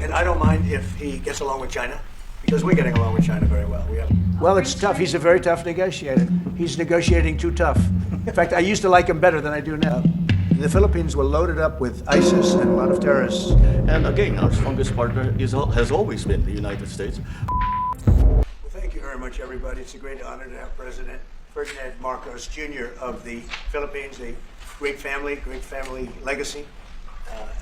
And I don't mind if he gets along with China, because we're getting along with China very well. Well, it's tough. He's a very tough negotiator. He's negotiating too tough. In fact, I used to like him better than I do now. The Philippines were loaded up with ISIS and a lot of terrorists. And again, our strongest partner has always been the United States. Well, thank you very much, everybody. It's a great honor to have President Ferdinand Marcos Jr. of the Philippines, a great family legacy,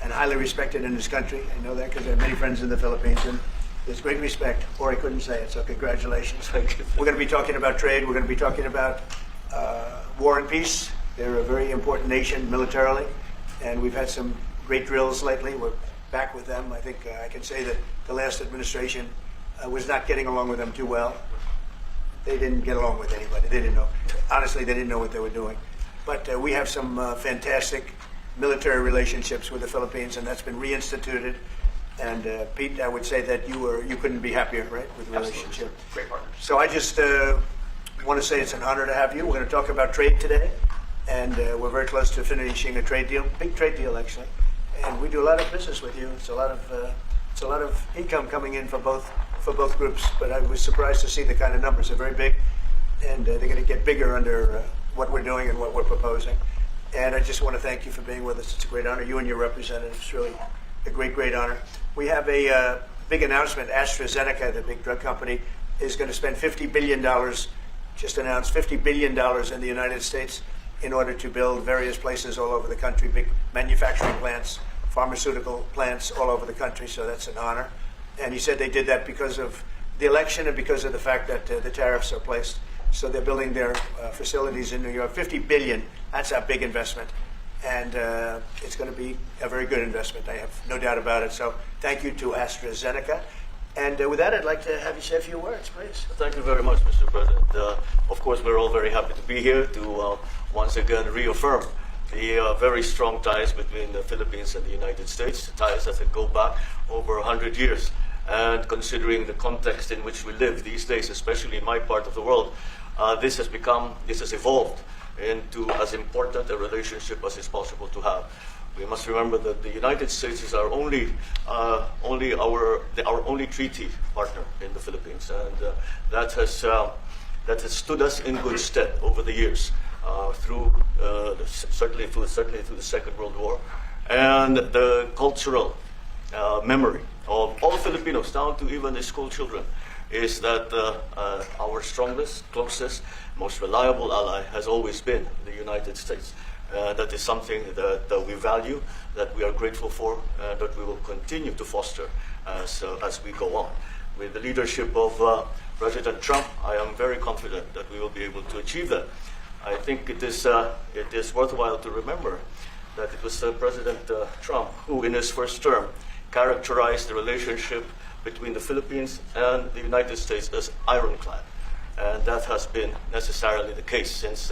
and highly respected in this country. I know that because I have many friends in the Philippines, and there's great respect, or I couldn't say it, so congratulations. Thank you. We're going to be talking about trade. We're going to be talking about war and peace. They're a very important nation militarily, and we've had some great drills lately. We're back with them. I think I can say that the last administration was not getting along with them too well. They didn't get along with anybody. They didn't know. Honestly, they didn't know what they were doing. But we have some fantastic military relationships with the Philippines, and that's been reinstituted. And Pete, I would say that you couldn't be happier, right, with the relationship. Great partners. So I just want to say it's an honor to have you. We're going to talk about trade today, and we're very close to finishing a trade deal, big trade deal actually. And we do a lot of business with you. It's a lot of income coming in for both groups. But I was surprised to see the kind of numbers. They're very big, and they're going to get bigger under what we're doing and what we're proposing. And I just want to thank you for being with us. It's a great honor. You and your representatives, it's really a great honor. We have a big announcement. AstraZeneca, the big drug company, is going to spend $50 billion, just announced $50 billion in the United States in order to build various places all over the country, big manufacturing plants, pharmaceutical plants all over the country, so that's an honor. And he said they did that because of the election and because of the fact that the tariffs are placed. So they're building their facilities in New York. $50 billion, that's a big investment. And it's going to be a very good investment. I have no doubt about it. So thank you to AstraZeneca. And with that, I'd like to have you say a few words, please. Thank you very much, Mr. President. Of course, we're all very happy to be here to once again reaffirm the very strong ties between the Philippines and the United States, ties that go back over 100 years. And considering the context in which we live these days, especially in my part of the world, this has evolved into as important a relationship as is possible to have. We must remember that the United States is our only treaty partner in the Philippines, and that has stood us in good stead over the years, certainly through the Second World War, and the cultural memory of all Filipinos, down to even the school children, is that our strongest, closest, most reliable ally has always been the United States. That is something that we value, that we are grateful for, that we will continue to foster as we go on. With the leadership of President Trump, I am very confident that we will be able to achieve that. I think it is worthwhile to remember that it was President Trump who, in his first term, characterized the relationship between the Philippines and the United States as ironclad. And that has been necessarily the case since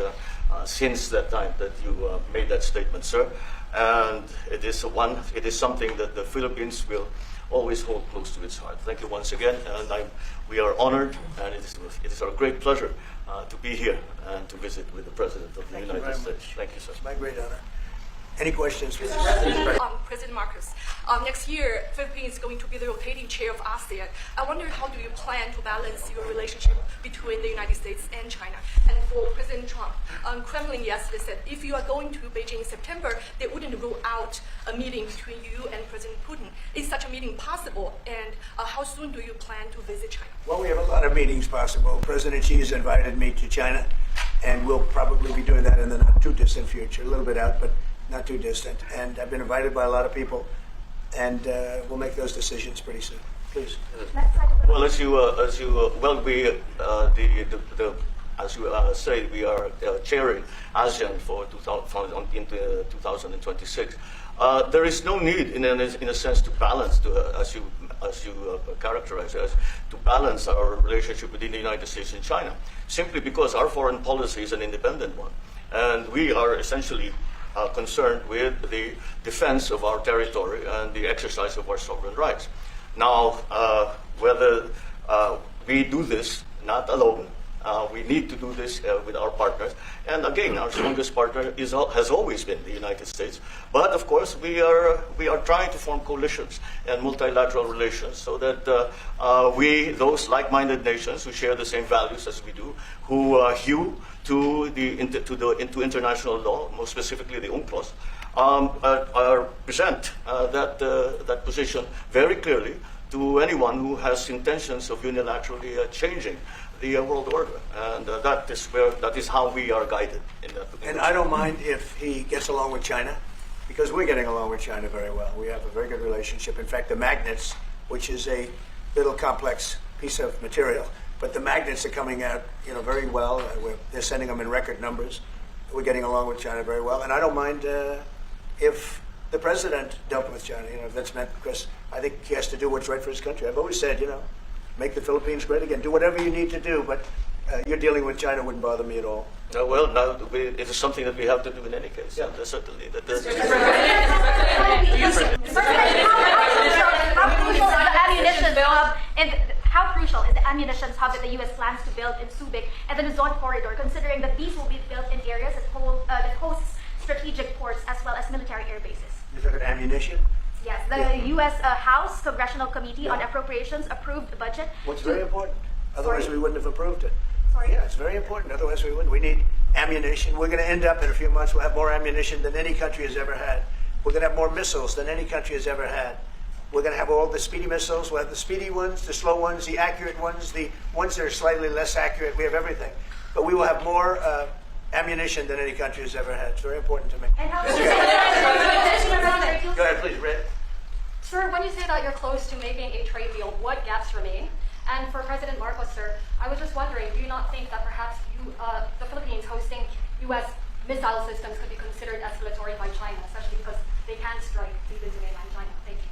that time that you made that statement, sir. And it is something that the Philippines will always hold close to its heart. Thank you once again, and we are honored, and it is our great pleasure to be here and to visit with the President of the United States. Thank you, sir. It's my great honor. Any questions? President Marcos, next year, Philippines is going to be the rotating chair of ASEAN. I wonder, how do you plan to balance your relationship between the United States and China? And for President Trump, Kremlin yesterday said if you are going to Beijing in September, they wouldn't rule out a meeting between you and President Putin. Is such a meeting possible? And how soon do you plan to visit China? Well, we have a lot of meetings possible. President Xi has invited me to China, and we'll probably be doing that in the not too distant future, a little bit out, but not too distant. And I've been invited by a lot of people, and we'll make those decisions pretty soon. Please. Well, as you say, we are chairing ASEAN for 2026. There is no need, in a sense, to balance, as you characterize it, to balance our relationship within the United States and China, simply because our foreign policy is an independent one, and we are essentially concerned with the defense of our territory and the exercise of our sovereign rights. Now, whether we do this not alone, We need to do this with our partners. And again, our strongest partner has always been the United States. But of course, we are trying to form coalitions and multilateral relations so that those like-minded nations who share the same values as we do, who hew to international law, more specifically the UNCLOS, present that position very clearly to anyone who has intentions of unilaterally changing the world order, and that is how we are guided in that. And I don't mind if he gets along with China, because we're getting along with China very well. We have a very good relationship. In fact, the magnets, which is a little complex piece of material, but the magnets are coming out, very well. They're sending them in record numbers. We're getting along with China very well, and I don't mind if the president dealt with China. If that's meant, because I think he has to do what's right for his country. I've always said, make the Philippines great again. Do whatever you need to do, but you're dealing with China wouldn't bother me at all. Well, now it is something that we have to do in any case. Yeah, certainly. How crucial is the ammunition hub that the U.S. plans to build in Subic and the Luzon corridor, considering that these will be built in areas that host strategic ports as well as military air bases? You're talking ammunition? Yes, the U.S. House Congressional Committee on Appropriations approved the budget. What's very important. Otherwise, we wouldn't have approved it. Sorry? Yeah, it's very important. Otherwise, we wouldn't. We need ammunition. We're going to end up in a few months, we'll have more ammunition than any country has ever had. We're going to have more missiles than any country has ever had. We're going to have all the speedy missiles. We'll have the speedy ones, the slow ones, the accurate ones, the ones that are slightly less accurate. We have everything. But we will have more ammunition than any country has ever had. It's very important to me. And how Go ahead, please, Red. Sir, when you say that you're close to making a trade deal, what gaps remain? And for President Marcos, sir, I was just wondering, do you not think that perhaps the Philippines hosting U.S. missile systems could be considered escalatory by China, especially because they can strike deep into mainland China? Thank you.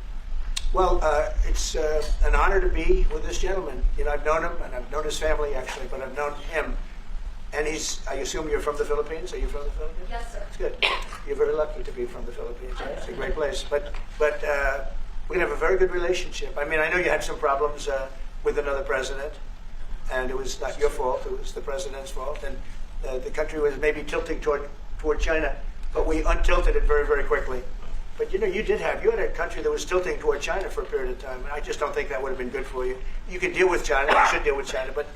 Well, it's an honor to be with this gentleman. I've known him, and I've known his family, actually, but I've known him. And I assume you're from the Philippines? Are you from the Philippines? Yes, sir. That's good. You're very lucky to be from the Philippines. Right? It's a great place. But we're going to have a very good relationship. I mean, I know you had some problems with another president, and it was not your fault. It was the president's fault. And the country was maybe tilting toward China, but we untilted it very, very quickly. But you had a country that was tilting toward China for a period of time. And I just don't think that would have been good for you. You can deal with China. You should deal with China. But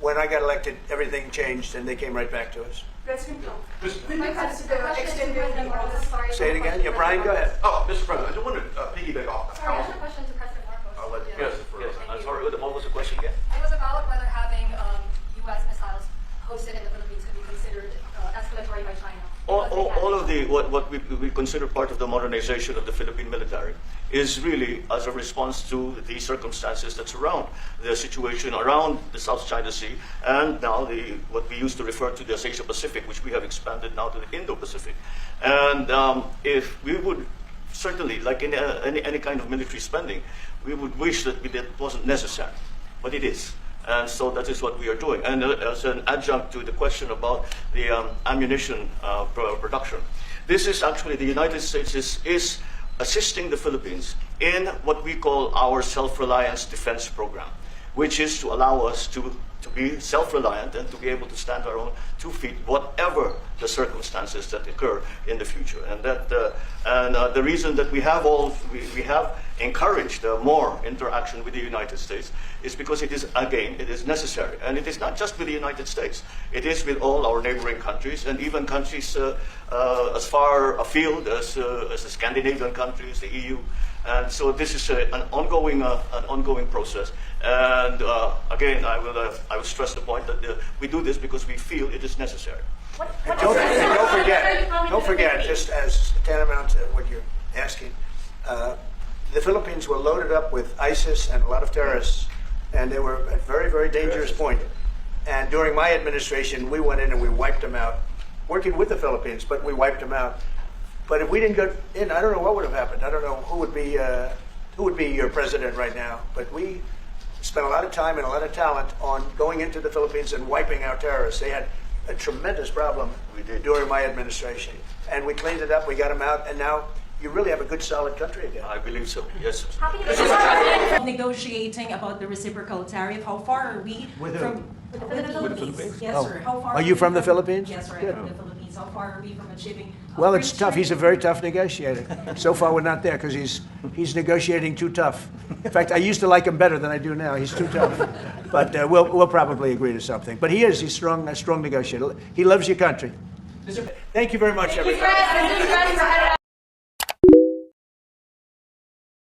when I got elected, everything changed, and they came right back to us. President Trump, will you My question to consider extending President Marcos, sorry. Say it again. Yeah, Brian, go ahead. Oh, Mr. President, I just wanted to piggyback off the Sorry, I have a council. question to President Marcos. I'll let Yes, yes. I'm sorry. What was the question again? It was about whether having U.S. missiles hosted in the Philippines could be considered escalatory by China. All of what we consider part of the modernization of the Philippine military is really as a response to the circumstances that surround the situation around the South China Sea, and now what we used to refer to as Asia Pacific, which we have expanded now to the Indo-Pacific. And if we would certainly, like in any kind of military spending, we would wish that it wasn't necessary, but it is. And so that is what we are doing. And as an adjunct to the question about the ammunition production, this is actually the United States is assisting the Philippines in what we call our self-reliance defense program, which is to allow us to be self-reliant and to be able to stand our own 2 feet, whatever the circumstances that occur in the future. And the reason that we have encouraged more interaction with the United States is because it is necessary. And it is not just with the United States. It is with all our neighboring countries, and even countries as far afield as the Scandinavian countries, the EU. And so this is an ongoing process. And again, I will stress the point that we do this because we feel it is necessary. Don't forget, just as tantamount to what you're asking, the Philippines were loaded up with ISIS and a lot of terrorists, and they were at a very, very dangerous point. And during my administration, we went in and we wiped them out, working with the Philippines, but we wiped them out. But if we didn't go in, I don't know what would have happened. I don't know who would be your president right now. But we spent a lot of time and a lot of talent on going into the Philippines and wiping out terrorists. They had a tremendous problem during my administration, and we cleaned it up. We got them out, and now you really have a good, solid country again. I believe so. Yes. How can you Of negotiating about the reciprocal tariff, how far are we With who? from with the Philippines? Yes, Oh. sir. How far Are you from the from- Philippines? Yes, sir. Good. I'm from the Philippines. How far are we from achieving? Well, it's tough. He's a very tough negotiator. So far, we're not there because he's negotiating too tough. In fact, I used to like him better than I do now. He's too tough. But we'll probably agree to something. But he's a strong negotiator. He loves your country. Thank you very much, everybody.